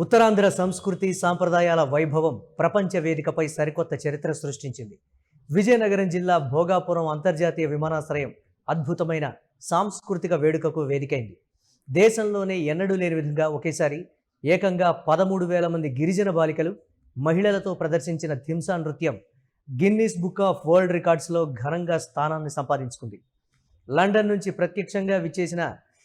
ఉత్తరాంధ్ర సంస్కృతి సాంప్రదాయాల వైభవం ప్రపంచ వేదికపై సరికొత్త చరిత్ర సృష్టించింది. విజయనగరం జిల్లా భోగాపురం అంతర్జాతీయ విమానాశ్రయం అద్భుతమైన సాంస్కృతిక వేడుకకు వేదికైంది. దేశంలోనే ఎన్నడూ లేని విధంగా ఒకేసారి ఏకంగా 13,000 మంది గిరిజన బాలికలు, మహిళలతో ప్రదర్శించిన థింసా నృత్యం గిన్నిస్ బుక్ ఆఫ్ వరల్డ్ రికార్డ్స్లో ఘనంగా స్థానాన్ని సంపాదించుకుంది. లండన్ నుంచి ప్రత్యక్షంగా విచ్చేసిన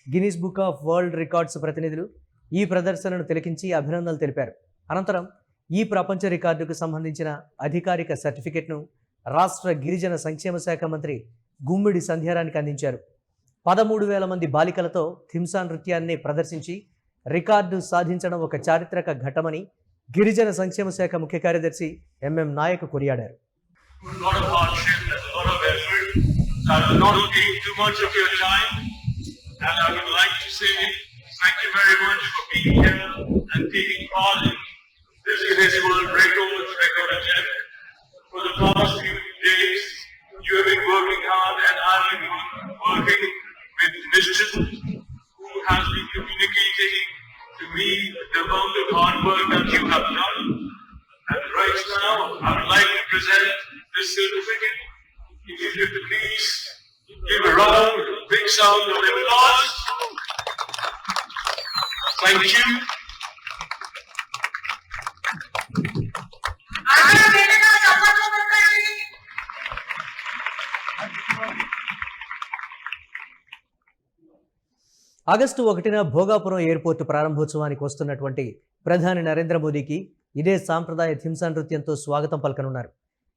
Guinness book of world records ప్రతినిధులు ఈ ప్రదర్శనను తిలకించి అభినందనలు తెలిపారు. అనంతరం ఈ ప్రపంచ రికార్డుకు సంబంధించిన అధికారిక సర్టిఫికెట్ను రాష్ట్ర గిరిజన సంక్షేమ శాఖ మంత్రి గుమ్మిడి సంధ్యారానికి అందించారు. 13,000 మంది బాలికలతో థింసా నృత్యాన్ని ప్రదర్శించి రికార్డు సాధించడం ఒక చారిత్రక ఘట్టమని గిరిజన సంక్షేమ శాఖ ముఖ్య కార్యదర్శి ఎంఎం నాయక్ కొనియాడారు. Thank you very much for being here and taking part in this Guinness World Record attempt. For the past few days, you have been working hard and I've been working with Nishchit, who has been communicating to me the amount of hard work that you have done. And right now, I would like to present this certificate. If you could please give a round, big sound of applause. Thank you. August 1న Bhogapuram airport ప్రారంభోత్సవానికి వస్తున్నటువంటి ప్రధాని నరేంద్ర మోదీకి ఇదే సాంప్రదాయ థింసా నృత్యంతో స్వాగతం పలకనున్నారు.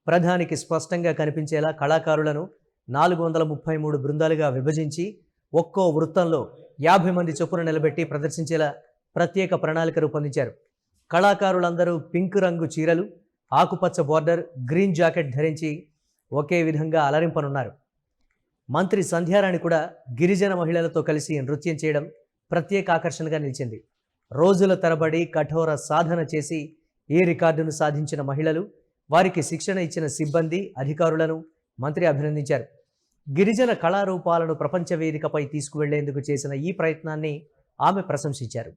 ప్రధానికి స్పష్టంగా కనిపించేలా కళాకారులను 433 బృందాలుగా విభజించి ఒక్కో వృత్తంలో 50 మంది చొప్పున నిలబెట్టి ప్రదర్శించేలా ప్రత్యేక ప్రణాళిక రూపొందించారు. కళాకారులందరూ పింక్ రంగు చీరలు, ఆకుపచ్చ బోర్డర్, గ్రీన్ జాకెట్ ధరించి ఒకే విధంగా అలరింపనున్నారు. మంత్రి సంధ్యారాణి కూడా గిరిజన మహిళలతో కలిసి నృత్యం చేయడం ప్రత్యేక ఆకర్షణగా నిలిచింది. రోజుల తరబడి కఠోర సాధన చేసి ఈ రికార్డును సాధించిన మహిళలు, వారికి శిక్షణ ఇచ్చిన సిబ్బంది, అధికారులను మంత్రి అభినందించారు. గిరిజన కళారూపాలను ప్రపంచ వేదికపై తీసుకువెళ్లేందుకు చేసిన ఈ ప్రయత్నాన్ని ఆమె ప్రశంసించారు.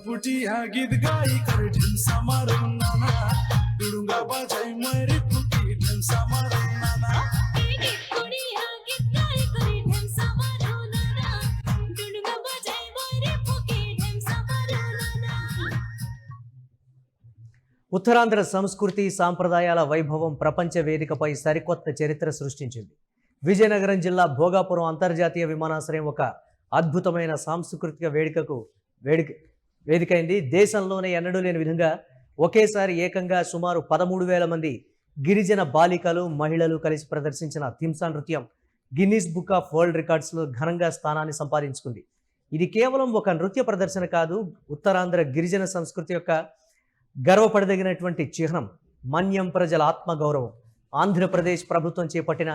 पुटिया गीत गाई कर ढिमसा मारो नाना दुडुंगा बजाई मेरी पुटी ढिमसा मारो नाना पुटिया गीत गाई कर ढिमसा मारो नाना दुडुंगा बजाई मेरी पुटी ढिमसा मारो नाना. ఉత్తరాంధ్ర సంస్కృతి సాంప్రదాయాల వైభవం ప్రపంచ వేదికపై సరికొత్త చరిత్ర సృష్టించింది. విజయనగరం జిల్లా భోగాపురం అంతర్జాతీయ విమానాశ్రయం ఒక అద్భుతమైన సాంస్కృతిక వేదికైంది. దేశంలోనే ఎన్నడూ లేని విధంగా ఒకేసారి ఏకంగా సుమారు 13,000 మంది గిరిజన బాలికలు, మహిళలు కలిసి ప్రదర్శించిన థింసా నృత్యం గిన్నిస్ బుక్ ఆఫ్ వరల్డ్ రికార్డ్స్లో ఘనంగా స్థానాన్ని సంపాదించుకుంది. ఇది కేవలం ఒక నృత్య ప్రదర్శన కాదు, ఉత్తరాంధ్ర గిరిజన సంస్కృతి యొక్క గర్వపడదగినటువంటి చిహ్నం. మన్యం ప్రజల ఆత్మగౌరవం, ఆంధ్రప్రదేశ్ ప్రభుత్వం చేపట్టిన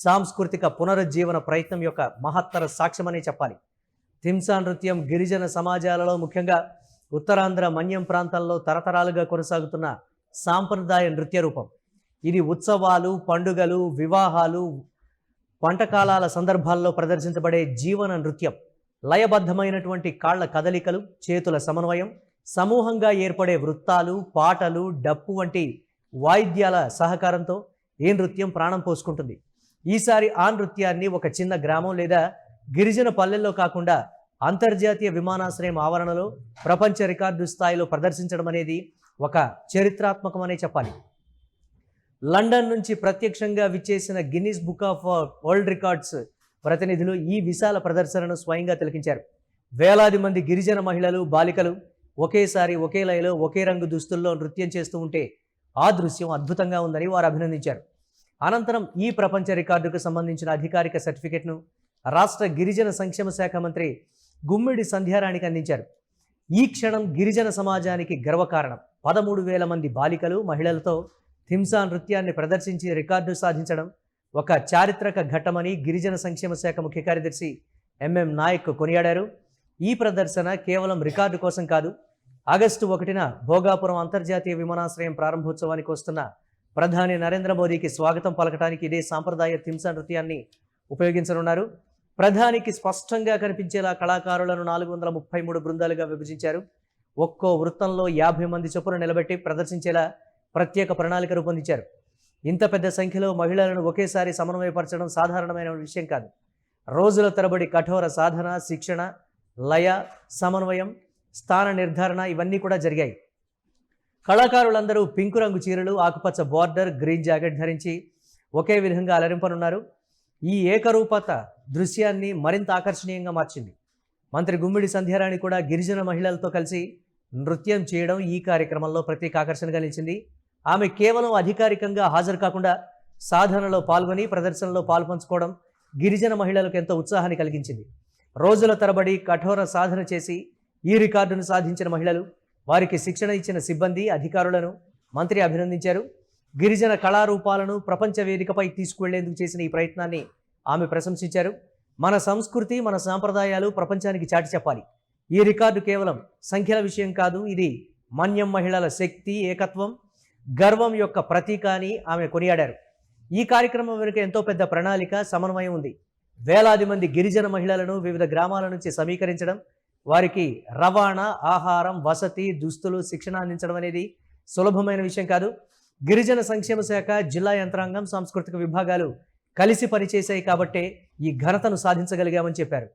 సాంస్కృతిక పునరుజ్జీవన ప్రయత్నం యొక్క మహత్తర సాక్ష్యమనే చెప్పాలి. థింసా నృత్యం గిరిజన సమాజాలలో, ముఖ్యంగా ఉత్తరాంధ్ర మన్యం ప్రాంతాల్లో తరతరాలుగా కొనసాగుతున్న సాంప్రదాయ నృత్య రూపం. ఇది ఉత్సవాలు, పండుగలు, వివాహాలు, వంటకాలాల సందర్భాల్లో ప్రదర్శించబడే జీవన నృత్యం. లయబద్ధమైనటువంటి కాళ్ల కదలికలు, చేతుల సమన్వయం, సమూహంగా ఏర్పడే వృత్తాలు, పాటలు, డప్పు వంటి వాయిద్యాల సహకారంతో ఈ నృత్యం ప్రాణం పోసుకుంటుంది. ఈసారి ఆ నృత్యాన్ని ఒక చిన్న గ్రామం లేదా గిరిజన పల్లెల్లో కాకుండా అంతర్జాతీయ విమానాశ్రయం ఆవరణలో ప్రపంచ రికార్డు స్థాయిలో ప్రదర్శించడం అనేది ఒక చరిత్రాత్మకమనే చెప్పాలి. లండన్ నుంచి ప్రత్యక్షంగా విచ్చేసిన Guinness book of world records ప్రతినిధులు ఈ విశాల ప్రదర్శనను స్వయంగా తిలకించారు. వేలాది మంది గిరిజన మహిళలు, బాలికలు ఒకేసారి ఒకే లయలో ఒకే రంగు దుస్తుల్లో నృత్యం చేస్తూ ఉంటే ఆ దృశ్యం అద్భుతంగా ఉందని వారు అభినందించారు. అనంతరం ఈ ప్రపంచ రికార్డుకు సంబంధించిన అధికారిక సర్టిఫికెట్ను రాష్ట్ర గిరిజన సంక్షేమ శాఖ మంత్రి గుమ్మిడి సంధ్యారాణికి అందించారు. ఈ క్షణం గిరిజన సమాజానికి గర్వకారణం. 13,000 మంది బాలికలు, మహిళలతో థింసా నృత్యాన్ని ప్రదర్శించి రికార్డు సాధించడం ఒక చారిత్రక ఘట్టమని గిరిజన సంక్షేమ శాఖ ముఖ్య కార్యదర్శి ఎంఎం నాయక్ కొనియాడారు. ఈ ప్రదర్శన కేవలం రికార్డు కోసం కాదు, ఆగస్టు 1న భోగాపురం అంతర్జాతీయ విమానాశ్రయం ప్రారంభోత్సవానికి వస్తున్న ప్రధాని నరేంద్ర మోదీకి స్వాగతం పలకటానికి ఇదే సాంప్రదాయ థింసా నృత్యాన్ని ఉపయోగించనున్నారు. ప్రధానికి స్పష్టంగా కనిపించేలా కళాకారులను 433 బృందాలుగా విభజించారు. ఒక్కో వృత్తంలో 50 మంది చొప్పున నిలబెట్టి ప్రదర్శించేలా ప్రత్యేక ప్రణాళిక రూపొందించారు. ఇంత పెద్ద సంఖ్యలో మహిళలను ఒకేసారి సమన్వయపరచడం సాధారణమైన విషయం కాదు. రోజుల తరబడి కఠోర సాధన, శిక్షణ, లయ, సమన్వయం, స్థాన నిర్ధారణ ఇవన్నీ కూడా జరిగాయి. కళాకారులందరూ పింకు రంగు చీరలు, ఆకుపచ్చ బార్డర్, గ్రీన్ జాకెట్ ధరించి ఒకే విధంగా అలరింపనున్నారు. ఈ ఏకరూపత దృశ్యాన్ని మరింత ఆకర్షణీయంగా మార్చింది. మంత్రి గుమ్మిడి సంధ్యారాణి కూడా గిరిజన మహిళలతో కలిసి నృత్యం చేయడం ఈ కార్యక్రమంలో ప్రత్యేక ఆకర్షణగా నిలిచింది. ఆమె కేవలం అధికారికంగా హాజరు కాకుండా సాధనలో పాల్గొని ప్రదర్శనలో పాల్పంచుకోవడం గిరిజన మహిళలకు ఎంతో ఉత్సాహాన్ని కలిగించింది. రోజుల తరబడి కఠోర సాధన చేసి ఈ రికార్డును సాధించిన మహిళలు, వారికి శిక్షణ ఇచ్చిన సిబ్బంది, అధికారులను మంత్రి అభినందించారు. గిరిజన కళారూపాలను ప్రపంచ వేదికపై తీసుకువెళ్లేందుకు చేసిన ఈ ప్రయత్నాన్ని ఆమె ప్రశంసించారు. మన సంస్కృతి, మన సాంప్రదాయాలు ప్రపంచానికి చాటి చెప్పాలి. ఈ రికార్డు కేవలం సంఖ్యల విషయం కాదు, ఇది మన్యం మహిళల శక్తి, ఏకత్వం, గర్వం యొక్క ప్రతీక అని ఆమె కొనియాడారు. ఈ కార్యక్రమం వెనుక ఎంతో పెద్ద ప్రణాళిక, సమన్వయం ఉంది. వేలాది మంది గిరిజన మహిళలను వివిధ గ్రామాల నుంచి సమీకరించడం, వారికి రవాణా, ఆహారం, వసతి, దుస్తులు, శిక్షణ అందించడం అనేది సులభమైన విషయం కాదు. గిరిజన సంక్షేమ శాఖ, జిల్లా యంత్రాంగం, సాంస్కృతిక విభాగాలు కలిసి పనిచేశాయి కాబట్టే ఈ ఘనతను సాధించగలిగామని చెప్పారు.